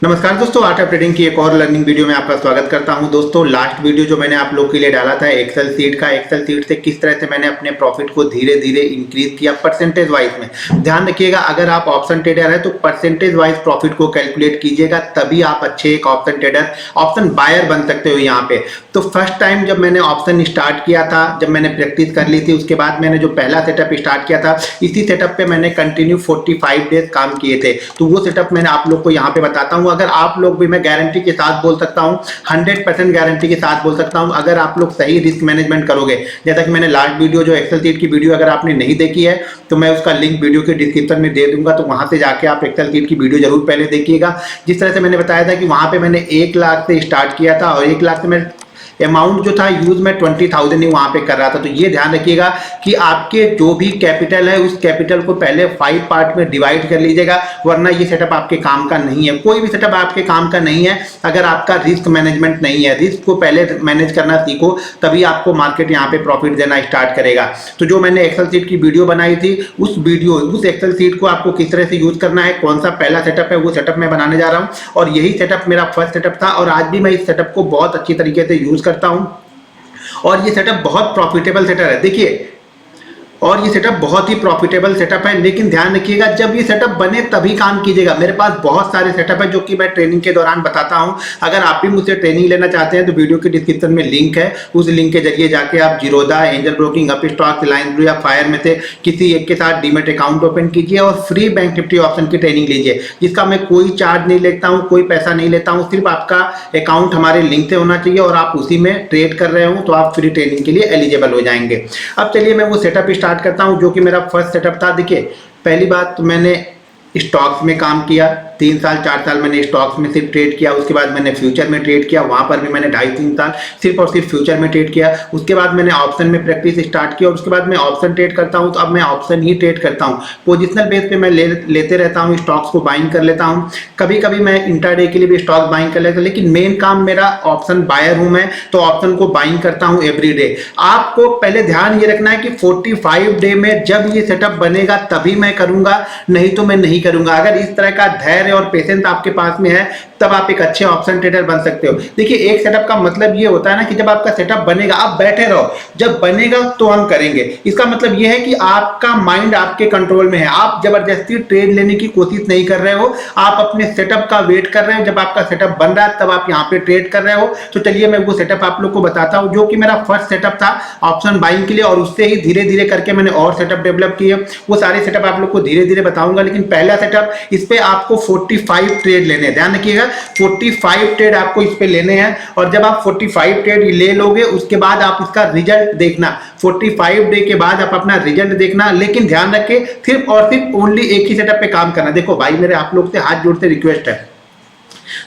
नमस्कार दोस्तों, art of trading की एक और लर्निंग वीडियो में आपका स्वागत करता हूं। दोस्तों, लास्ट वीडियो जो मैंने आप लोग के लिए डाला था एक्सेल सीट का, एक्सेल सीट से किस तरह से मैंने अपने प्रॉफिट को धीरे धीरे इंक्रीज किया परसेंटेज वाइज में। ध्यान रखिएगा, अगर आप ऑप्शन ट्रेडर है तो परसेंटेज वाइज प्रॉफिट को कैलकुलेट कीजिएगा, तभी आप अच्छे एक ऑप्शन ट्रेडर, ऑप्शन बायर बन सकते हो यहाँ पे। तो फर्स्ट टाइम जब मैंने ऑप्शन स्टार्ट किया था, जब मैंने प्रैक्टिस कर ली थी, उसके बाद मैंने जो पहला सेटअप स्टार्ट किया था, इसी सेटअप पे मैंने कंटिन्यू 45 डेज काम किए थे। तो वो सेटअप मैंने आप लोग को यहाँ पे बताता हूँ। अगर आप लोग भी, मैं गारंटी के साथ बोल सकता हूं, 100% गारंटी के साथ बोल सकता हूं, अगर आप लोग सही रिस्क मैनेजमेंट करोगे, जैसा कि मैंने लास्ट वीडियो जो एक्सेल सीट की वीडियो अगर आपने नहीं देखी है तो मैं उसका लिंक वीडियो के डिस्क्रिप्शन में दे दूंगा, तो वहां से जाके आप एक्सेल सीट की वीडियो जरूर पहले देखिएगा। जिस तरह से मैंने बताया था कि वहां पे मैंने 1 लाख से स्टार्ट किया था और 1 लाख से मैं अमाउंट जो था यूज में 20,000 ही वहां पे कर रहा था। तो ये ध्यान रखिएगा कि आपके जो भी कैपिटल है उस कैपिटल को पहले 5 पार्ट में डिवाइड कर लीजिएगा, वरना ये सेटअप आपके काम का नहीं है। कोई भी सेटअप आपके काम का नहीं है अगर आपका रिस्क मैनेजमेंट नहीं है। रिस्क को पहले मैनेज करना सीखो, तभी आपको मार्केट यहाँ पे प्रॉफिट देना स्टार्ट करेगा। तो जो मैंने एक्सेल सीट की वीडियो बनाई थी, उस एक्सेल सीट को आपको किस तरह से यूज करना है, कौन सा पहला सेटअप है, वो सेटअप मैं बनाने जा रहा हूँ। और यही सेटअप मेरा फर्स्ट सेटअप था और आज भी मैं इस सेटअप को बहुत अच्छी तरीके से यूज करता हूं और ये सेटअप बहुत प्रॉफिटेबल सेटअप है। देखिए, और ये सेटअप बहुत ही प्रॉफिटेबल सेटअप है, लेकिन ध्यान रखिएगा जब ये सेटअप बने तभी काम कीजिएगा। मेरे पास बहुत सारे सेटअप है जो कि मैं ट्रेनिंग के दौरान बताता हूं। अगर आप भी मुझसे ट्रेनिंग लेना चाहते हैं तो वीडियो के डिस्क्रिप्शन में लिंक है, उस लिंक के जरिए जाके आप Zerodha, angel broking, Upstox, Reliance blue या फायर में से किसी एक के साथ डीमेट अकाउंट ओपन कीजिए और फ्री बैंक निफ्टी ऑप्शन की ट्रेनिंग लीजिए, जिसका मैं कोई चार्ज नहीं लेता हूँ, कोई पैसा नहीं लेता हूँ। सिर्फ आपका अकाउंट हमारे लिंक से होना चाहिए और आप उसी में ट्रेड कर रहे हो तो आप फ्री ट्रेनिंग के लिए एलिजिबल हो जाएंगे। अब चलिए मैं वो सेटअप स्टार्ट करता हूँ जो कि मेरा फर्स्ट सेटअप था। देखिए, पहली बात तो मैंने स्टॉक्स में काम किया, 3 साल 4 साल मैंने स्टॉक्स में सिर्फ ट्रेड किया। उसके बाद मैंने फ्यूचर में ट्रेड किया, वहां पर भी मैंने 2.5-3 साल सिर्फ और सिर्फ फ्यूचर में ट्रेड किया। उसके बाद मैंने ऑप्शन में प्रैक्टिस स्टार्ट किया और उसके बाद मैं ऑप्शन ट्रेड करता हूं, तो अब मैं ऑप्शन ही ट्रेड करता हूं। पोजिशनल बेस पे मैं लेते रहता हूं, स्टॉक्स को बाइंग कर लेता हूं। कभी कभी मैं इंट्राडे के लिए भी स्टॉक बाइंग कर लेता हूं, लेकिन मेन काम मेरा ऑप्शन बायर हूं मैं, तो ऑप्शन को बाइंग करता हूं एवरी डे। आपको पहले ध्यान ये रखना है कि 45 डे में जब ये सेटअप बनेगा तभी मैं करूंगा, नहीं तो मैं नहीं करूंगा। अगर इस तरह का धैर्य और पेशेंस आपके पास में है तब आप एक अच्छे ऑप्शन ट्रेडर बन सकते हो। देखिए, एक सेटअप का मतलब ये होता है ना कि जब आपका सेटअप बनेगा आप बैठे रहो, जब बनेगा तो हम करेंगे। इसका मतलब ये है कि आपका माइंड आपके कंट्रोल में है, आप जबरदस्ती ट्रेड लेने की कोशिश नहीं कर रहे हो, आप अपने सेटअप का वेट कर रहे हो। जब आपका सेटअप बन रहा है तब आप यहाँ पे ट्रेड कर रहे हो। तो चलिए मैं वो सेटअप आप लोग को बताता हूँ जो कि मेरा फर्स्ट सेटअप था ऑप्शन बाइंग के लिए, और उससे ही धीरे धीरे करके मैंने और सेटअप डेवलप किए। वो सारे सेटअप आप लोग को धीरे धीरे बताऊंगा, लेकिन पहला सेटअप, इस पे आपको 45 ट्रेड लेने हैं। ध्यान रखिएगा, 45 ट्रेड आपको इस पे लेने हैं और जब आप 45 ट्रेड ले लोगे उसके बाद आप इसका रिजल्ट देखना। 45 डे के बाद आप अपना रिजल्ट देखना, लेकिन ध्यान रखें सिर्फ और सिर्फ ओनली एक ही सेटअप पे काम करना। देखो भाई, मेरे आप लोग से हाथ जोड़ से रिक्वेस्ट है,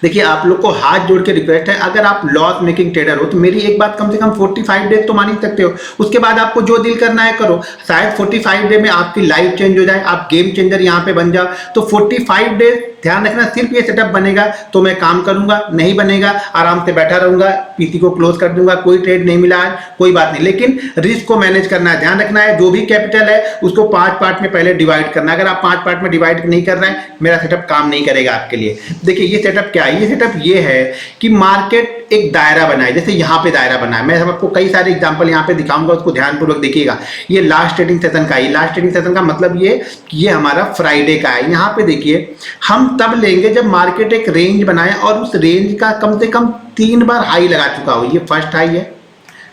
देखिए आप लोग को हाथ जोड़ के रिक्वेस्ट है, अगर आप लॉस मेकिंग ट्रेडर हो तो मेरी एक बात कम से कम 45 डेज तो मान ही सकते हो। उसके बाद आपको जो डील करना है करो, शायद 45 डे में आपकी लाइफ चेंज हो जाए, आप गेम चेंजर यहाँ पे बन जाओ। तो 45 डेज ध्यान रखना, सिर्फ ये सेटअप बनेगा तो मैं काम करूंगा, नहीं बनेगा आराम से बैठा रहूंगा, पीसी को क्लोज कर दूंगा। कोई ट्रेड नहीं मिला है कोई बात नहीं, लेकिन रिस्क को मैनेज करना है। ध्यान रखना है जो भी कैपिटल है उसको 5 पार्ट में पहले डिवाइड करना है। अगर आप 5 पार्ट में डिवाइड नहीं कर रहे हैं, मेरा सेटअप काम नहीं करेगा आपके लिए। देखिए, ये सेटअप क्या है, ये सेटअप ये है कि मार्केट एक दायरा बनाए, जैसे यहाँ पे दायरा बना है। मैं आपको कई सारे एग्जांपल यहाँ पे दिखाऊंगा, उसको ध्यानपूर्वक देखिएगा। ये लास्ट ट्रेडिंग सेशन का है, लास्ट ट्रेडिंग सेशन का मतलब ये हमारा फ्राइडे का है। यहाँ पे देखिए, हम तब लेंगे जब मार्केट एक रेंज बनाए और उस रेंज का कम से कम 3 बार हाई लगा चुका हो। ये फर्स्ट हाई है,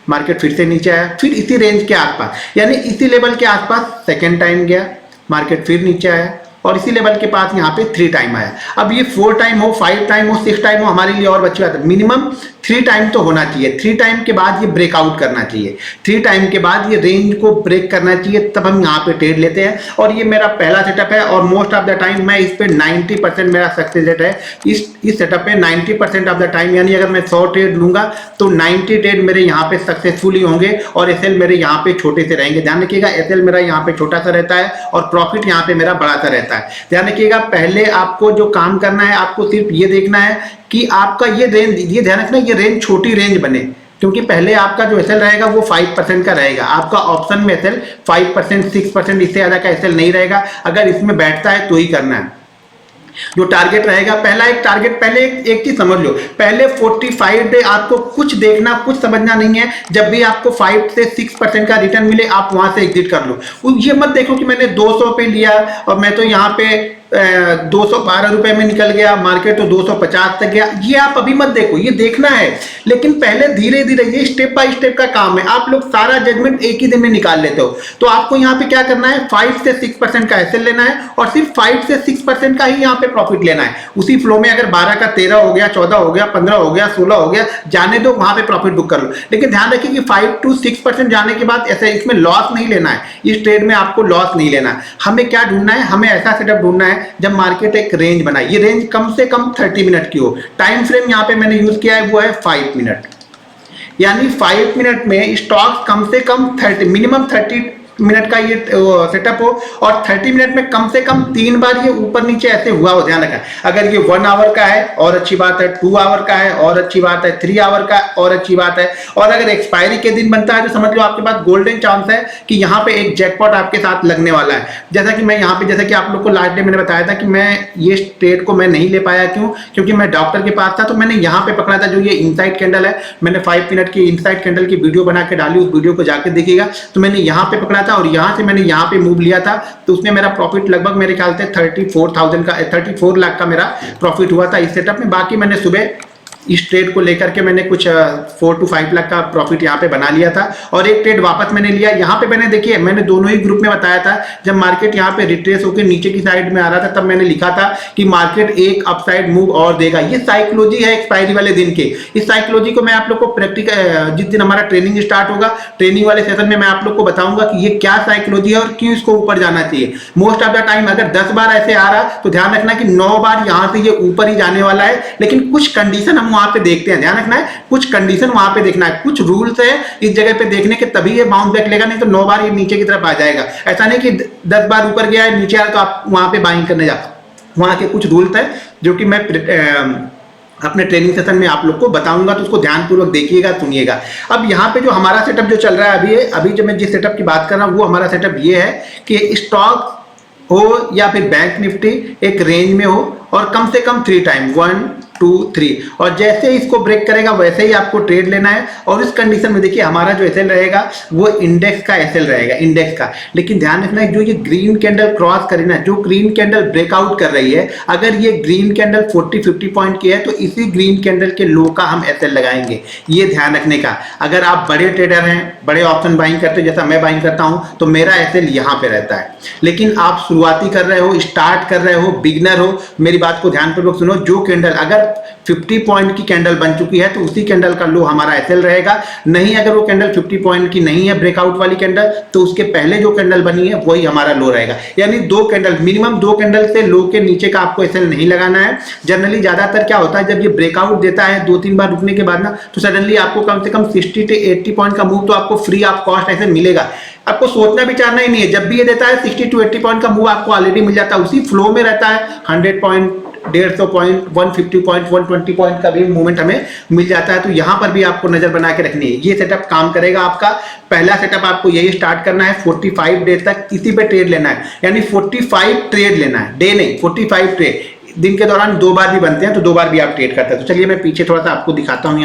मार्केट फिर से नीचे आया, फिर इसी रेंज के आसपास यानी इसी लेवल के आसपास सेकेंड टाइम गया, मार्केट फिर नीचे आया और इसी लेवल के पास यहाँ पे 3 टाइम आया। अब ये 4 टाइम हो, 5 टाइम हो, 6 टाइम हो, हमारे लिए और अच्छी बात है। मिनिमम 3 टाइम तो होना चाहिए। 3 टाइम के बाद ये ब्रेकआउट करना चाहिए, 3 टाइम के बाद ये रेंज को ब्रेक करना चाहिए, तब हम यहाँ पे ट्रेड लेते हैं। और ये मेरा पहला सेटअप है और मोस्ट ऑफ द टाइम मैं इस पे 90% मेरा सक्सेस रेट है। इस सेटअप पे 90% ऑफ द टाइम, यानी अगर मैं 100 ट्रेड लूंगा तो 90 ट्रेड मेरे यहाँ पे सक्सेसफुल ही होंगे और एसएल मेरे यहाँ पे छोटे से रहेंगे। ध्यान रखिएगा, एसएल मेरा यहाँ पे छोटा सा रहता है और प्रॉफिट यहाँ पे मेरा बड़ा सा रहता है। ध्यान रखिएगा, पहले आपको जो काम करना है, आपको सिर्फ ये देखना है कि आपका ये रेंज, ये ध्यान रखना ये रेंज छोटी रेंज बने, क्योंकि पहले आपका जो एसएल रहेगा वो 5% का रहेगा। आपका ऑप्शन में एसएल 5%, 6%, इससे ज्यादा का एसएल नहीं रहेगा। अगर इसमें बैठता है तो ही करना है। जो टारगेट रहेगा, पहला एक टारगेट, पहले एक चीज समझ लो, पहले 45 डे आपको कुछ देखना, कुछ समझना नहीं है। जब भी आपको 5 से 6% का रिटर्न मिले आप वहां से एग्जिट कर लो। ये मत देखो कि मैंने 200 पे लिया और मैं तो यहाँ पे 212 रुपए में निकल गया, मार्केट तो 250 तक गया। ये आप अभी मत देखो, ये देखना है, लेकिन पहले धीरे धीरे, ये स्टेप बाय स्टेप का काम है। आप लोग सारा जजमेंट एक ही दिन में निकाल लेते हो, तो आपको यहाँ पे क्या करना है, 5 से 6% का एसएल लेना है और सिर्फ 5 से 6% का ही यहाँ पे प्रॉफिट लेना है। उसी फ्लो में अगर 12 का 13 हो गया, 14 हो गया, 15 हो गया, 16 हो गया, जाने दो, वहां पे प्रॉफिट बुक कर लो। लेकिन ध्यान रखिए कि 5 to 6% जाने के बाद ऐसे इसमें लॉस नहीं लेना है, इस ट्रेड में आपको लॉस नहीं लेना है। हमें क्या ढूंढना है, हमें ऐसा सेटअप ढूंढना है जब मार्केट एक रेंज बनाए, ये रेंज कम से कम 30 मिनट की हो। टाइम फ्रेम यहाँ पे मैंने यूज किया है वो है 5 मिनट, यानी 5 मिनट में स्टॉक्स कम से कम 30, मिनिमम 30 मिनट का ये सेटअप हो और 30 मिनट में कम से कम 3 बार ये ऊपर नीचे ऐसे हुआ हो। ध्यान रखना, अगर ये 1 आवर का है और अच्छी बात है, 2 आवर का है और अच्छी बात है, 3 आवर का और अच्छी बात है, और अगर एक्सपायरी के दिन बनता है तो समझ लो आपके पास गोल्डन चांस है कि यहाँ पे एक जैकपॉट आपके साथ लगने वाला है। जैसा कि मैं यहाँ पे, जैसा कि आप लोग को लास्ट डे मैंने बताया था कि मैं ये ट्रेड को मैं नहीं ले पाया, क्यों? क्योंकि मैं डॉक्टर के पास था, तो मैंने यहाँ पे पकड़ा था जो ये इनसाइड कैंडल है। मैंने 5 मिनट की इनसाइड कैंडल की वीडियो बना के डाली, उस वीडियो को जाके देखिएगा। तो मैंने यहाँ पे पकड़ा था और यहाँ से मैंने यहाँ पे मूव लिया था, तो उसमें मेरा प्रॉफिट लगभग मेरे ख्याल से 34,000 का, 34 लाख का मेरा प्रॉफिट हुआ था इस सेटअप में। बाकी मैंने सुबह इस ट्रेड को लेकर के मैंने कुछ 4 to 5 लाख का प्रॉफिट यहाँ पे बना लिया था और एक ट्रेड वापस मैंने लिया। यहाँ पे मैंने, देखिए मैंने दोनों ही ग्रुप में बताया था, जब मार्केट यहाँ पे रिट्रेस होकर नीचे की साइड में आ रहा था तब मैंने लिखा था कि मार्केट एक अपसाइड मूव और देगा। ये साइकोलॉजी है एक्सपायरी वाले दिन की। इस साइकोलॉजी को मैं आप लोग को प्रैक्टिकल, जिस दिन हमारा ट्रेनिंग स्टार्ट होगा, ट्रेनिंग वाले सेशन में मैं आप लोग को बताऊंगा कि ये क्या साइकोलॉजी है और क्यों इसको ऊपर जाना चाहिए। मोस्ट ऑफ द टाइम अगर 10 बार ऐसे आ रहा तो ध्यान रखना कि 9 बार यहाँ से ये ऊपर ही जाने वाला है, लेकिन कुछ कंडीशन हम वहां पे देखते हैं। ध्यान रखना है, कुछ कंडीशन वहां पे देखना है, कुछ रूल्स है इस जगह पे देखने के, तभी ये बाउंस बैक लेगा, नहीं तो 9 बार ये नीचे की तरफ आ जाएगा। ऐसा नहीं कि 10 बार ऊपर गया है नीचे आ तो आप वहां पे बाइंग करने जाओ। वहां के कुछ रूल्स है जो कि मैं अपने ट्रेनिंग सेशन में आप लोग को बताऊंगा, तो उसको ध्यानपूर्वक देखिएगा, सुनिएगा। अब यहाँ पे जो हमारा सेटअप जो चल रहा है अभी जो मैं जिस सेटअप की बात कर रहा हूँ वो हमारा सेटअप ये है कि स्टॉक हो या फिर बैंक निफ्टी एक रेंज में हो और कम से कम 3 टाइम, 1 2 3, और जैसे ही इसको ब्रेक करेगा वैसे ही आपको ट्रेड लेना है। और इस कंडीशन में देखिए हमारा जो एसएल रहेगा वो इंडेक्स का एसएल रहेगा, इंडेक्स का। लेकिन ध्यान रखना है जो ये ग्रीन कैंडल क्रॉस करे ना, जो ग्रीन कैंडल ब्रेकआउट कर रही है, अगर ये ग्रीन कैंडल 40-50 पॉइंट की है तो इसी ग्रीन कैंडल के लो का हम एसएल लगाएंगे। ये ध्यान रखने का। अगर आप बड़े ट्रेडर हैं, बड़े ऑप्शन बाइंग करते हैं जैसा मैं बाइंग करता हूं, तो मेरा एसएल यहाँ पे रहता है। लेकिन आप शुरुआती कर रहे हो, स्टार्ट कर रहे हो, बिगनर हो, मेरी बात को ध्यानपूर्वक सुनो। जो कैंडल अगर 50 पॉइंट की कैंडल बन चुकी है तो उसी कैंडल का लो हमारा एसएल रहेगा। नहीं, अगर वो कैंडल 50 पॉइंट की नहीं है, ब्रेकआउट वाली कैंडल, तो उसके पहले जो कैंडल बनी है वही हमारा लो रहेगा। यानी 2 कैंडल, मिनिमम 2 कैंडल से लो के नीचे का आपको एसएल नहीं लगाना है। जनरली ज्यादातर क्या होता है, जब ये ब्रेकआउट देता है 2-3 बार रुकने के बाद ना, तो सडनली आपको कम से कम 60 से 80 पॉइंट का मूव तो आपको फ्री ऑफ कॉस्ट ऐसे मिलेगा। आपको सोचना विचारना ही नहीं है। जब भी ये देता है 60 to 80 पॉइंट का मूव आपको ऑलरेडी मिल जाता है, उसी फ्लो में रहता है। 100 पॉइंट, 150 पॉइंट, 150 पॉइंट, 120 पॉइंट का भी मूवमेंट हमें मिल जाता है। तो यहां पर भी आपको नजर बना के रखनी है। ये सेटअप काम करेगा आपका। पहला सेटअप आपको यही स्टार्ट करना है, 45 डे तक इसी पे ट्रेड लेना है, यानी 45 ट्रेड लेना है, डे नहीं, 45 ट्रेड। दिन के दौरान 2 बार भी बनते हैं तो 2 बार भी आप ट्रेड करते हैं। तो चलिए मैं पीछे थोड़ा सा आपको दिखाता हूँ।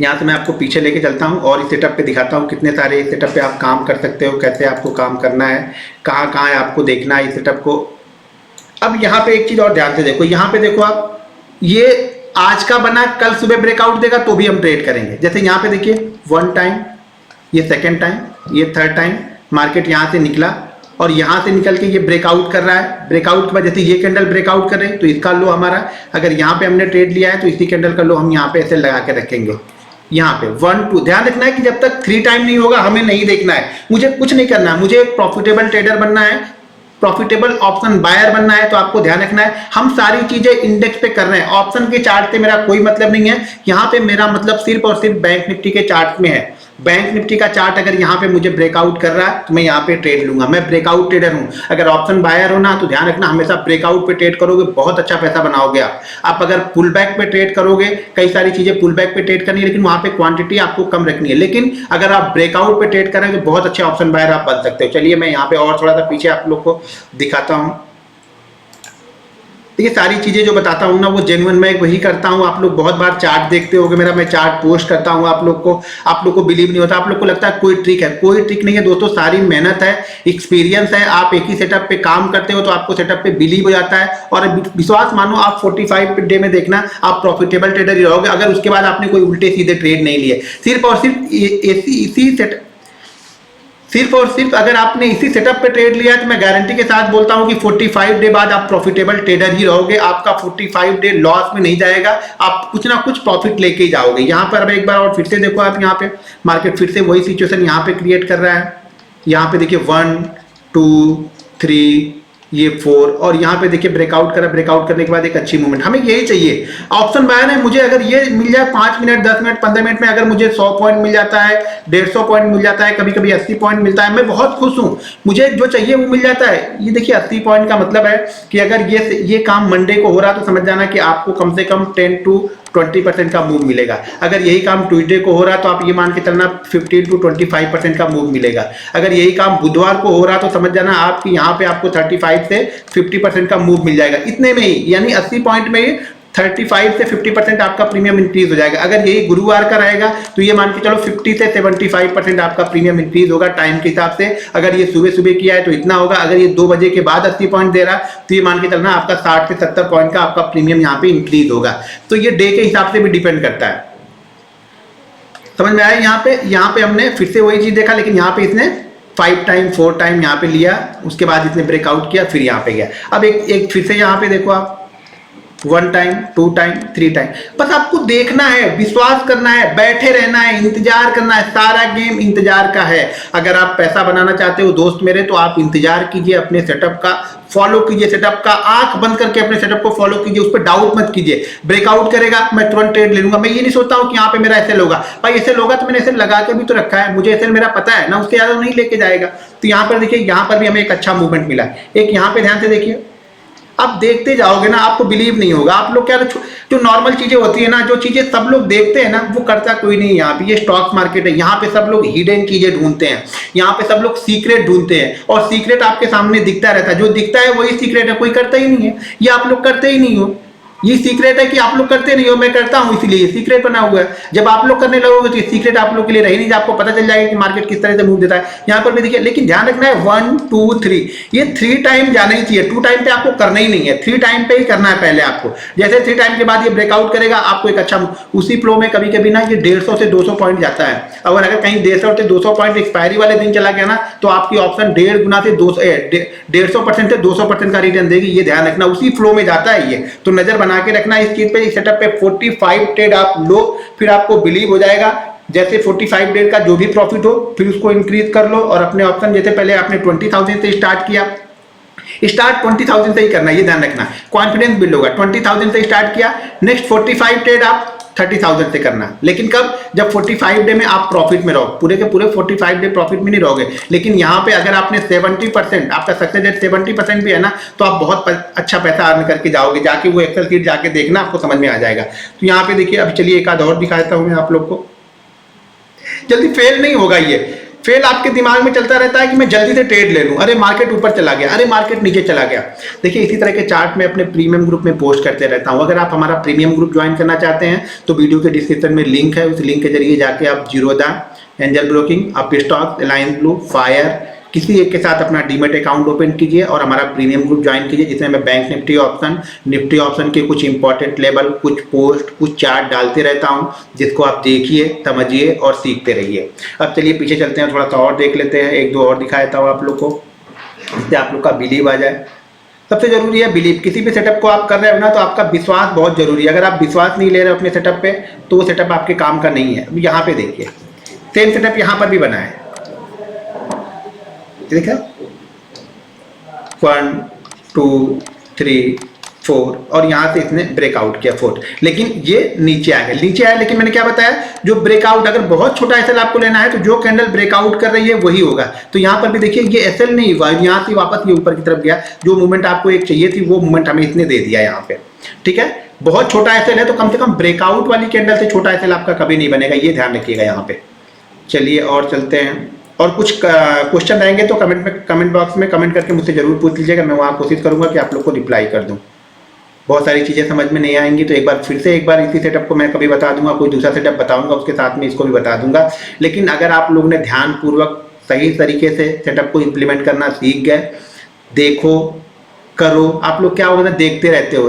यहाँ से मैं आपको पीछे लेके चलता हूँ और इस सेटअप पे दिखाता हूँ कितने सारे इस सेटअप पे आप काम कर सकते हो, कैसे आपको काम करना है, कहाँ कहाँ आपको देखना है इस सेटअप को। अब यहाँ पे एक चीज और ध्यान से देखो, यहाँ पे देखो आप, ये आज का बना, कल सुबह ब्रेकआउट देगा तो भी हम ट्रेड करेंगे। जैसे यहाँ पे देखिए 1 टाइम, ये 2nd टाइम, ये 3rd टाइम, मार्केट यहाँ से निकला और यहाँ से निकल के ये ब्रेकआउट कर रहा है। ब्रेकआउट के बाद जैसे ये कैंडल ब्रेकआउट कर रहे हैं तो इसका लो हमारा, अगर यहाँ पे हमने ट्रेड लिया है तो इसी कैंडल का लो हम यहाँ पे ऐसे लगा के रखेंगे। यहाँ पे 1 2, ध्यान रखना है कि जब तक 3 टाइम नहीं होगा हमें नहीं देखना है। मुझे कुछ नहीं करना है, मुझे एक प्रॉफिटेबल ट्रेडर बनना है, प्रॉफिटेबल ऑप्शन बायर बनना है। तो आपको ध्यान रखना है हम सारी चीजें इंडेक्स पे कर रहे हैं। ऑप्शन के चार्ट से मेरा कोई मतलब नहीं है। यहाँ पे मेरा मतलब सिर्फ और सिर्फ बैंक निफ्टी के चार्ट में है। बैंक निफ्टी का चार्ट अगर यहाँ पे मुझे ब्रेकआउट कर रहा है तो मैं यहाँ पे ट्रेड लूंगा। मैं ब्रेकआउट ट्रेडर हूँ। अगर ऑप्शन बायर हो ना तो ध्यान रखना हमेशा ब्रेकआउट पे ट्रेड करोगे, बहुत अच्छा पैसा बनाओगे आप अगर पुल बैक पे ट्रेड करोगे, कई सारी चीजें पुल बैक पे ट्रेड करनी है लेकिन वहां पे क्वांटिटी आपको कम रखनी है। लेकिन अगर आप ब्रेकआउट पे ट्रेड करें तो बहुत अच्छे ऑप्शन बायर आप बन सकते हो। चलिए मैं यहाँ पे और थोड़ा सा पीछे आप लोग को दिखाता हूँ। ये सारी चीज़ें जो बताता हूँ ना वो जेन्युइन मैं वही करता हूँ। आप लोग बहुत बार चार्ट देखते होगे मेरा, मैं चार्ट पोस्ट करता हूँ आप लोग को बिलीव नहीं होता, आप लोग को लगता है कोई ट्रिक है। कोई ट्रिक नहीं है दोस्तों, सारी मेहनत है, एक्सपीरियंस है। आप एक ही सेटअप पे काम करते हो तो आपको सेटअप पे बिलीव हो जाता है और विश्वास मानो आप 45 डे में देखना आप प्रॉफिटेबल ट्रेडर ही रहोगे, अगर उसके बाद आपने कोई उल्टे सीधे ट्रेड नहीं लिए। सिर्फ और सिर्फ अगर आपने इसी सेटअप पे ट्रेड लिया है तो मैं गारंटी के साथ बोलता हूं कि 45 डे बाद आप प्रॉफिटेबल ट्रेडर ही रहोगे। आपका 45 डे लॉस में नहीं जाएगा, आप कुछ ना कुछ प्रॉफिट लेके ही जाओगे। यहाँ पर अब एक बार और फिर से देखो, आप यहाँ पे मार्केट फिर से वही सिचुएशन यहाँ पे क्रिएट कर रहा है। यहाँ पे देखिए 1 2 3 ये 4 और यहाँ पे देखिए ब्रेकआउट करा, ब्रेकआउट करने के बाद एक अच्छी मूवमेंट, हमें यही चाहिए। ऑप्शन बायर है, मुझे अगर ये मिल जाए 5 मिनट 10 मिनट 15 मिनट में, अगर मुझे 100 पॉइंट मिल जाता है, 150 पॉइंट मिल जाता है, कभी कभी 80 पॉइंट मिलता है, मैं बहुत खुश हूँ। मुझे जो चाहिए वो मिल जाता है। ये देखिए 80 पॉइंट का मतलब है कि अगर ये काम मंडे को हो रहा तो समझ जाना कि आपको कम से कम 10 to 20% का मूव मिलेगा। अगर यही काम ट्यूसडे को हो रहा तो आप ये मान के चलना 15 to 25% का मूव मिलेगा। अगर यही काम बुधवार को हो रहा तो समझ जाना आपकी यहाँ पे आपको 35 से 50% का मूव मिल जाएगा, इतने में ही, यानी 80 पॉइंट में ही 35 से 50% आपका प्रीमियम इंक्रीज हो जाएगा। अगर यही गुरुवार का रहेगा तो ये मान के चलो 50 से 75% आपका प्रीमियम इंक्रीज होगा टाइम के हिसाब से। अगर ये सुबह सुबह किया है तो इतना होगा, अगर ये 2 बजे के बाद 80 पॉइंट दे रहा तो ये मान के चलना आपका 60 से 70 पॉइंट का आपका प्रीमियम यहाँ पे इंक्रीज होगा। तो ये डे के हिसाब से भी डिपेंड करता है। समझ में आया? यहाँ पे हमने फिर से वही चीज देखा, लेकिन यहाँ पे इसने 5 टाइम 4 टाइम यहाँ पे लिया, उसके बाद इसने ब्रेकआउट किया, फिर यहाँ पे गया। अब एक फिर से यहाँ पे देखो आप 1 टाइम 2 टाइम 3 टाइम, बस आपको देखना है, विश्वास करना है, बैठे रहना है, इंतजार करना है। सारा गेम इंतजार का है। अगर आप पैसा बनाना चाहते हो दोस्त मेरे तो आप इंतजार कीजिए, अपने सेटअप का फॉलो कीजिए, सेटअप का आंख बंद करके अपने सेटअप को फॉलो कीजिए, उस पर डाउट मत कीजिए। ब्रेकआउट करेगा मैं तुरंत ट्रेड ले लूंगा, मैं ये नहीं सोचता हूँ कि यहाँ पे मेरा एसएल होगा। भाई एसएल होगा तो मैंने एसएल लगा के भी तो रखा है, मुझे एसएल मेरा पता है ना, उसके ज्यादा नहीं लेके जाएगा। तो यहाँ पर देखिए, यहाँ पर भी हमें एक अच्छा मूवमेंट मिला। एक यहाँ पे ध्यान से देखिए, आप देखते जाओगे ना आपको बिलीव नहीं होगा। आप लोग क्या, जो नॉर्मल चीजें होती है ना, जो चीजें सब लोग देखते हैं ना, वो करता कोई नहीं। यहाँ पे ये स्टॉक मार्केट है, यहाँ पे सब लोग हिडन चीजें ढूंढते हैं, यहाँ पे सब लोग सीक्रेट ढूंढते हैं, और सीक्रेट आपके सामने दिखता रहता है। जो दिखता है वही सीक्रेट है, कोई करता ही नहीं है। ये आप लोग करते ही नहीं हो, ये सीक्रेट है कि आप लोग करते नहीं हो, मैं करता हूं इसलिए ये सीक्रेट बना हुआ है। जब आप लोग करने लगोगे तो ये सीक्रेट आप लोग के लिए रही नहीं, आपको पता चल जाएगा कि मार्केट किस तरह से मूव देता है। यहाँ पर भी देखिए, लेकिन ध्यान रखना है 1 2 3, ये 3 टाइम जाना ही चाहिए, 2 टाइम पे आपको करना ही नहीं है, 3 टाइम पे ही करना है पहले आपको। जैसे 3 टाइम के बाद ये ब्रेकआउट करेगा आपको एक अच्छा, उसी फ्लो में कभी कभी ना ये 150 से 200 पॉइंट जाता है। अगर कहीं 150 से 200 पॉइंट एक्सपायरी वाले दिन चला गया ना तो आपकी ऑप्शन 1.5 गुना से 150% से 200% का रिटर्न देगी, ये ध्यान रखना। उसी फ्लो में जाता है ये, तो नजर बना के रखना इस चीज पे। इस सेटअप पे 45 ट्रेड आप लो, फिर आपको बिलीव हो जाएगा। जैसे 45 डेज का जो भी प्रॉफिट हो फिर उसको इंक्रीज कर लो, और अपने ऑप्शन जैसे पहले आपने 20,000 से स्टार्ट किया, स्टार्ट 20,000 से ही करना, ये ध्यान रखना। कॉन्फिडेंस बिल्ड होगा। 20,000 से स्टार्ट किया, नेक्स्ट 45 ट्रेड आप 30,000 से करना। लेकिन कब? जब 45 डे में आप प्रॉफिट में रहो, पूरे के पूरे 45 डे प्रॉफिट में नहीं रहोगे। लेकिन यहाँ पे अगर आपने 70%, आपका सक्सेस रेट 70% भी है ना, तो आप बहुत अच्छा पैसा अर्न करके जाओगे। जाके वो एक्सेल शीट जाके देखना, आपको समझ में आ जाएगा। तो यहाँ पे देखिए, अब चलिए एक आध और दिखा देता हूँ मैं आप लोग को। जल्दी फेल नहीं होगा ये। फेल आपके दिमाग में चलता रहता है कि मैं जल्दी से ट्रेड ले लूं, अरे मार्केट ऊपर चला गया, अरे मार्केट नीचे चला गया। देखिए इसी तरह के चार्ट में अपने प्रीमियम ग्रुप में पोस्ट करते रहता हूं। अगर आप हमारा प्रीमियम ग्रुप ज्वाइन करना चाहते हैं तो वीडियो के डिस्क्रिप्शन में लिंक है, उस लिंक के जरिए जाके आप Zerodha, angel broking, Upstox, alliance blue, fire, किसी एक के साथ अपना डीमेट अकाउंट ओपन कीजिए और हमारा प्रीमियम ग्रुप ज्वाइन कीजिए, जिसमें मैं बैंक निफ्टी ऑप्शन के कुछ इंपॉर्टेंट लेवल, कुछ पोस्ट, कुछ चार्ट डालते रहता हूं, जिसको आप देखिए, समझिए और सीखते रहिए। अब चलिए पीछे चलते हैं, थोड़ा सा और देख लेते हैं, एक दो और दिखा देता हूँ आप लोग को, जिससे आप लोग का बिलीव आ जाए। सबसे जरूरी है बिलीव। किसी भी सेटअप को आप कर रहे हो ना तो आपका विश्वास बहुत जरूरी है। अगर आप विश्वास नहीं ले रहे हो अपने सेटअप पे तो वो सेटअप आपके काम का नहीं है। यहाँ पे देखिए, सेम सेटअप यहाँ पर भी बना है, देखा, 1 2 3 4, और यहाँ से इसने ब्रेकआउट किया 4, लेकिन ये नीचे आ गया, नीचे आया। लेकिन मैंने क्या बताया, जो ब्रेकआउट, अगर बहुत छोटा एसएल आपको लेना है तो जो कैंडल ब्रेकआउट कर रही है वही होगा। तो यहाँ पर भी देखिए, ये एसएल नहीं हुआ, यहाँ से वापस ये ऊपर की तरफ गया। जो मूवमेंट आपको एक चाहिए थी वो मूवमेंट हमें इसने दे दिया यहाँ पे, ठीक है। बहुत छोटा एसएल है तो कम से कम ब्रेकआउट वाली कैंडल से छोटा एसएल आपका कभी नहीं बनेगा, ये ध्यान रखिएगा यहाँ पे। चलिए और चलते हैं, और कुछ क्वेश्चन रहेंगे तो कमेंट बॉक्स में कमेंट करके मुझसे जरूर पूछ लीजिएगा, मैं वहाँ कोशिश करूंगा कि आप लोग को रिप्लाई कर दूं। बहुत सारी चीज़ें समझ में नहीं आएंगी, तो एक बार फिर से एक बार इसी सेटअप को मैं कभी बता दूंगा, कोई दूसरा सेटअप बताऊंगा उसके साथ में इसको भी बता दूंगा। लेकिन अगर आप लोग ने ध्यानपूर्वक सही तरीके से सेटअप को इम्प्लीमेंट करना सीख गए, देखो करो, आप लोग क्या होगा ना, देखते रहते हो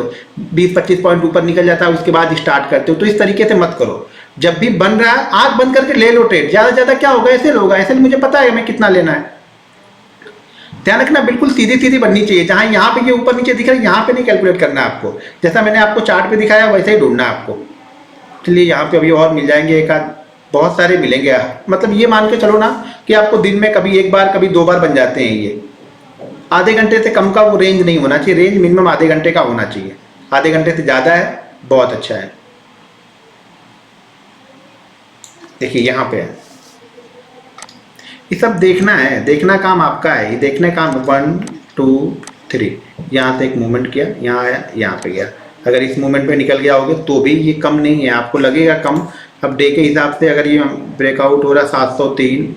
20-25 पॉइंट ऊपर निकल जाता है उसके बाद स्टार्ट करते हो, तो इस तरीके से मत करो। जब भी बन रहा है आंख बंद करके ले लो ट्रेड, ज़्यादा ज़्यादा क्या होगा, ऐसे होगा, ऐसे मुझे पता है हमें कितना लेना है। ध्यान रखना बिल्कुल सीधी सीधी बननी चाहिए, जहां यहाँ पे ये ऊपर नीचे दिख रहा है यहाँ पे नहीं कैलकुलेट करना है आपको, जैसा मैंने आपको चार्ट पे दिखाया वैसे ही ढूंढना है आपको। चलिए यहाँ पे अभी और मिल जाएंगे, एक आध बहुत सारे मिलेंगे, मतलब ये मान के चलो ना कि आपको दिन में कभी एक बार कभी 2 बार बन जाते हैं ये। आधे घंटे से कम का वो रेंज नहीं होना चाहिए, रेंज मिनिमम आधे घंटे का होना चाहिए, आधे घंटे से ज़्यादा है बहुत अच्छा है। देखिए यहाँ पे है, ये सब देखना है, देखना काम आपका है, ये देखने काम 1 2 3, यहाँ से एक मूवमेंट किया, यहाँ आया, यहाँ पे गया, अगर इस मूवमेंट पे निकल गया होगे तो भी ये कम नहीं है, आपको लगेगा कम। अब डे के हिसाब से अगर ये ब्रेकआउट हो रहा 703,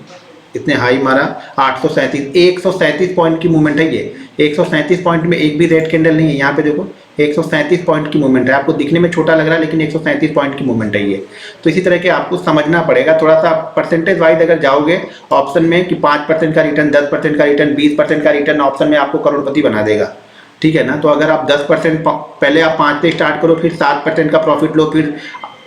इतने हाई मारा 837, 137 पॉइंट की मूवमेंट है ये, 137 पॉइंट में एक भी रेड कैंडल नहीं है, यहाँ पे देखो 137 पॉइंट की मूवमेंट है, आपको दिखने में छोटा लग रहा है लेकिन 137 पॉइंट की मूवमेंट है ये। तो इसी तरह के आपको समझना पड़ेगा, थोड़ा सा परसेंटेज वाइज अगर जाओगे ऑप्शन में कि 5% का रिटर्न, 10% का रिटर्न, 20% का रिटर्न, ऑप्शन में आपको करोड़पति बना देगा, ठीक है ना। तो अगर आप 10% पहले आप 5 से स्टार्ट करो, फिर 7% का प्रॉफिट लो, फिर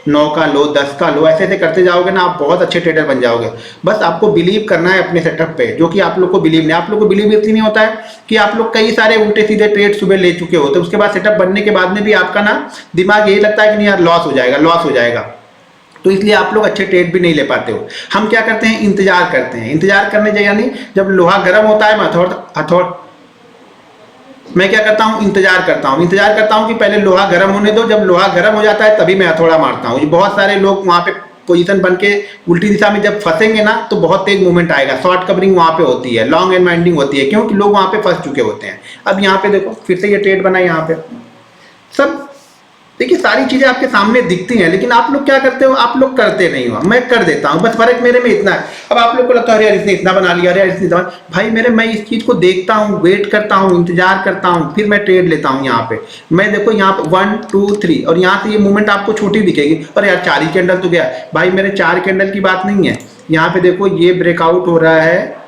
9 का लो, 10 का लो, ऐसे ऐसे करते जाओगे ना आप बहुत अच्छे ट्रेडर बन जाओगे। बस आपको बिलीव करना है अपने सेटअप पे, जो कि आप लोग को बिलीव नहीं, आप लोग को बिलीव इसलिए नहीं होता है कि आप लोग कई सारे उल्टे सीधे ट्रेड सुबह ले चुके होते, उसके बाद सेटअप बनने के बाद में भी आपका ना दिमाग यही लगता है कि नहीं यार लॉस हो जाएगा, लॉस हो जाएगा, तो इसलिए आप लोग अच्छे ट्रेड भी नहीं ले पाते हो। हम क्या करते हैं, इंतजार करते हैं, इंतजार करने जाए यानी जब लोहा गर्म होता है मैं क्या करता हूँ, इंतजार करता हूँ कि पहले लोहा गर्म होने दो, जब लोहा गर्म हो जाता है तभी मैं हथौड़ा मारता हूँ। बहुत सारे लोग वहाँ पे पोजीशन बन के उल्टी दिशा में जब फंसेंगे ना तो बहुत तेज मूवमेंट आएगा, शॉर्ट कवरिंग वहाँ पे होती है, लॉन्ग एंड वाइंडिंग होती है, क्योंकि लोग वहाँ पे फंस चुके होते हैं। अब यहाँ पे देखो फिर से ये ट्रेड बना, यहाँ पे सब देखिए सारी चीजें आपके सामने दिखती हैं, लेकिन आप लोग क्या करते हो, आप लोग करते नहीं हो, मैं कर देता हूं, बस फर्क मेरे में इतना है। अब आप लोग को लगता है अरे यार इसने इतना बना लिया, अरे यार इसने इतना, भाई मैं इस चीज को देखता हूं, वेट करता हूं, इंतजार करता हूं, फिर मैं ट्रेड लेता हूं। यहाँ पे मैं देखो यहाँ पे 1 2 3 और यहाँ से ये मूवमेंट आपको छोटी दिखेगी, अरे यार 4 ही कैंडल तो गया, भाई मेरे 4 कैंडल की बात नहीं है। यहाँ पे देखो ये ब्रेकआउट हो रहा है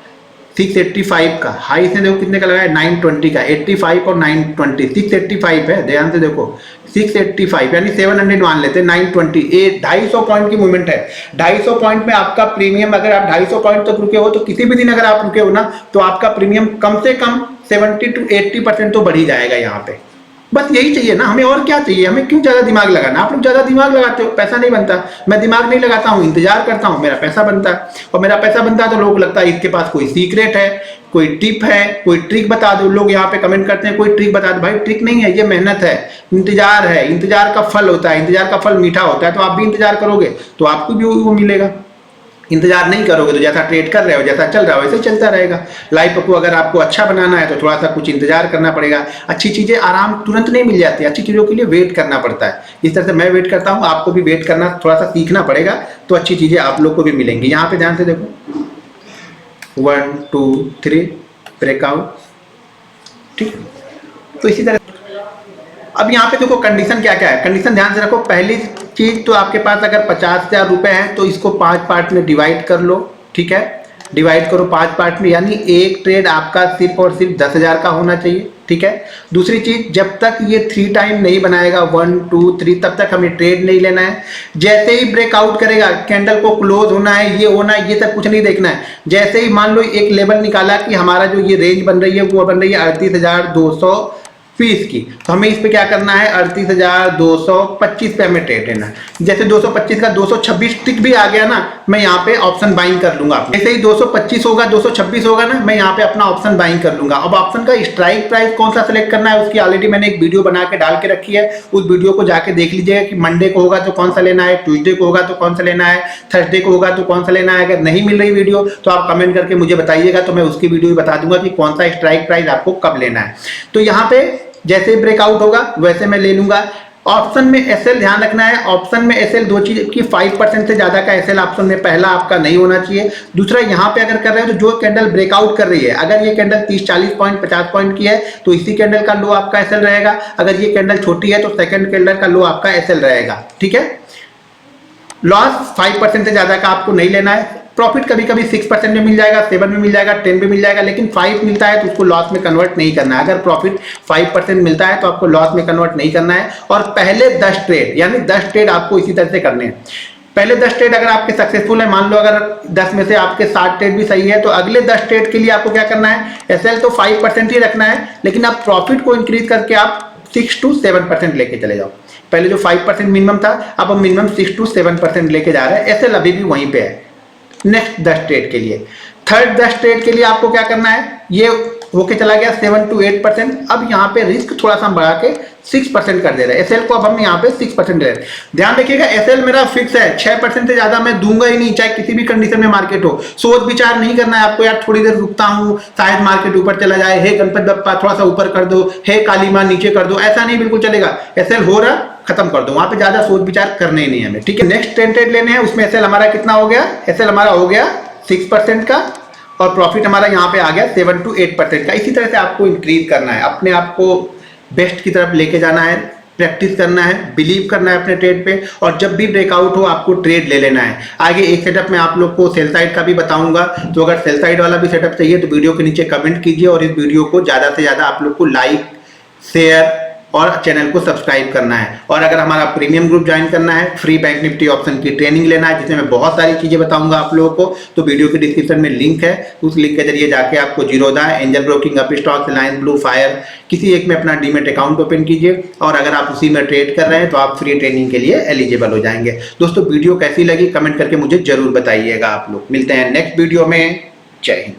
685 का, हाई से देखो कितने का लगा है, 920 का, 85 और 920, 685 है, ध्यान से देखो 685 यानी 700 मान लेते हैं, 920, 250 पॉइंट की मूवमेंट है। 250 पॉइंट में आपका प्रीमियम, अगर आप 250 पॉइंट तक रुके हो तो किसी भी दिन अगर आप रुके हो ना तो आपका प्रीमियम कम से कम 70 to 80% तो बढ़ ही जाएगा यहाँ पे। बस यही चाहिए ना हमें, और क्या चाहिए हमें, क्यों ज्यादा दिमाग लगाना। आप लोग ज्यादा दिमाग लगाते हो, पैसा नहीं बनता। मैं दिमाग नहीं लगाता हूँ, इंतजार करता हूँ, मेरा पैसा बनता है। और मेरा पैसा बनता है तो लोगों को लगता है इसके पास कोई सीक्रेट है, कोई टिप है, कोई ट्रिक बता दो। लोग यहाँ पे कमेंट करते हैं कोई ट्रिक बता दो, भाई ट्रिक नहीं है, ये मेहनत है, इंतजार है, इंतजार का फल होता है, इंतजार का फल मीठा होता है। तो आप भी इंतजार करोगे तो आपको भी वो मिलेगा, इंतजार नहीं करोगे तो जैसा ट्रेड कर रहे हो, जैसा चल रहा है वैसे चलता रहेगा। लाइफ को अगर आपको अच्छा बनाना है तो थोड़ा सा कुछ इंतजार करना पड़ेगा। अच्छी चीजें आराम तुरंत नहीं मिल जाती, अच्छी चीजों के लिए वेट करना पड़ता है। इस तरह से मैं वेट करता हूँ, आपको भी वेट करना थोड़ा सा सीखना पड़ेगा, तो अच्छी चीजें आप लोग को भी मिलेंगी। यहाँ पे ध्यान से देखो 1 2 3 ब्रेकआउट, ठीक। तो इसी तरह अब यहाँ पे देखो कंडीशन क्या क्या है, कंडीशन ध्यान से रखो। पहली चीज तो आपके पास अगर 50,000 रुपए हैं तो इसको 5 पार्ट में डिवाइड कर लो, ठीक है, डिवाइड करो 5 पार्ट में, यानी एक ट्रेड आपका सिर्फ और सिर्फ 10,000 का होना चाहिए, ठीक है। दूसरी चीज, जब तक ये 3 टाइम नहीं बनाएगा 1 2 3 तब तक हमें ट्रेड नहीं लेना है। जैसे ही ब्रेकआउट करेगा, कैंडल को क्लोज होना है, ये होना है, ये सब कुछ नहीं देखना है। जैसे ही मान लो एक लेवल निकाला कि हमारा जो ये रेंज बन रही है वो बन रही है 38,220 की, तो हमें इस पे क्या करना है, 38,225 पे हमें ट्रेड लेना है। जैसे 225 का 226 टिक भी आ गया ना, मैं यहाँ पे ऑप्शन बाइंग कर लूंगा। जैसे ही 225 होगा, 226 होगा ना, मैं यहाँ पे अपना ऑप्शन बाइंग कर लूंगा। अब ऑप्शन का स्ट्राइक प्राइस कौन सा सिलेक्ट करना है उसकी ऑलरेडी मैंने एक वीडियो बना के डाल के रखी है, उस वीडियो को जाके देख लीजिएगा कि मंडे को होगा तो कौन सा लेना है, ट्यूजडे को होगा तो कौन सा लेना है, थर्सडे को होगा तो कौन सा लेना है। अगर नहीं मिल रही वीडियो तो आप कमेंट करके मुझे बताइएगा, तो मैं उसकी वीडियो भी बता दूंगा कि कौन सा स्ट्राइक प्राइस आपको कब लेना है। तो यहाँ पे जैसे ब्रेकआउट होगा वैसे मैं ले लूंगा। ऑप्शन में एसएल ध्यान रखना है, ऑप्शन में एसएल दो चीज की 5% से ज्यादा का एसएल ऑप्शन में पहला आपका नहीं होना चाहिए। दूसरा यहाँ पे अगर कर रहे हो तो जो कैंडल ब्रेकआउट कर रही है, अगर ये कैंडल 30-40 पॉइंट 50 पॉइंट की है तो इसी कैंडल का लो आपका एसएल रहेगा। अगर ये कैंडल छोटी है तो सेकंड कैंडल का लो आपका एसएल रहेगा। ठीक है, लॉस 5% से ज्यादा का आपको नहीं लेना है। प्रॉफिट कभी कभी 6% में मिल जाएगा, 7 में मिल जाएगा, 10 में मिल जाएगा, लेकिन 5 मिलता है तो उसको लॉस में कन्वर्ट नहीं करना है। अगर प्रॉफिट 5% मिलता है तो आपको लॉस में कन्वर्ट नहीं करना है। और पहले 10 ट्रेड यानी 10 ट्रेड आपको इसी तरह से करने हैं। पहले 10 ट्रेड अगर आपके सक्सेसफुल है, मान लो अगर 10 में से आपके 7 ट्रेड भी सही है, तो अगले 10 ट्रेड के लिए आपको क्या करना है, एसएल तो 5% ही रखना है, लेकिन आप प्रॉफिट को इंक्रीज करके आप 6 to 7% लेके चले जाओ। पहले जो 5% मिनिमम था, अब हम मिनिमम 6 to 7% लेके जा रहे हैं। एसएल अभी भी वहीं पे है। नेक्स्ट 10 ट्रेड के लिए, थर्ड 10 ट्रेड के लिए आपको क्या करना है, ये होके चला गया 7 to 8%। अब यहाँ पे रिस्क थोड़ा सा बढ़ा के 6% कर दे रहे हैं। एसएल को अब हम यहाँ पे 6% ले रहे हैं। ध्यान रखिएगा, एसएल मेरा फिक्स है, 6% से ज्यादा मैं दूंगा ही नहीं, चाहे किसी भी कंडीशन में मार्केट हो। सोच विचार नहीं करना है आपको, यार थोड़ी देर रुकता हूँ, शायद मार्केट ऊपर चला जाए, हे गणपति बप्पा थोड़ा सा ऊपर कर दो, हे काली मां नीचे कर दो, ऐसा नहीं बिल्कुल चलेगा। एसएल हो रहा, खत्म कर दो, वहां पे ज्यादा सोच विचार करने ही नहीं हमें। ठीक है, नेक्स्ट 10 ट्रेड लेने हैं, उसमें एसएल हमारा कितना हो गया, एसएल हमारा हो गया 6% का, और प्रॉफिट हमारा यहाँ पे आ गया 7 to 8% का। इसी तरह से आपको इंक्रीज करना है, अपने आप को बेस्ट की तरफ लेके जाना है, प्रैक्टिस करना है, बिलीव करना है अपने ट्रेड पे, और जब भी ब्रेकआउट हो आपको ट्रेड ले लेना है। आगे एक सेटअप में आप लोग को सेल साइड का भी बताऊंगा, तो अगर सेल साइड वाला भी सेटअप चाहिए तो वीडियो के नीचे कमेंट कीजिए, और इस वीडियो को ज़्यादा से ज़्यादा आप लोग को लाइक, शेयर और चैनल को सब्सक्राइब करना है। और अगर हमारा प्रीमियम ग्रुप ज्वाइन करना है, फ्री बैंक निफ्टी ऑप्शन की ट्रेनिंग लेना है, जिसमें मैं बहुत सारी चीजें बताऊंगा आप लोगों को, तो वीडियो के डिस्क्रिप्शन में लिंक है, उस लिंक के जरिए जाके आपको Zerodha, angel broking, Upstox, Reliance blue, fire किसी एक में अपना डीमेट अकाउंट ओपन कीजिए, और अगर आप उसी में ट्रेड कर रहे हैं तो आप फ्री ट्रेनिंग के लिए एलिजिबल हो जाएंगे। दोस्तों वीडियो कैसी लगी कमेंट करके मुझे जरूर बताइएगा आप लोग। मिलते हैं नेक्स्ट वीडियो में। जय हिंद।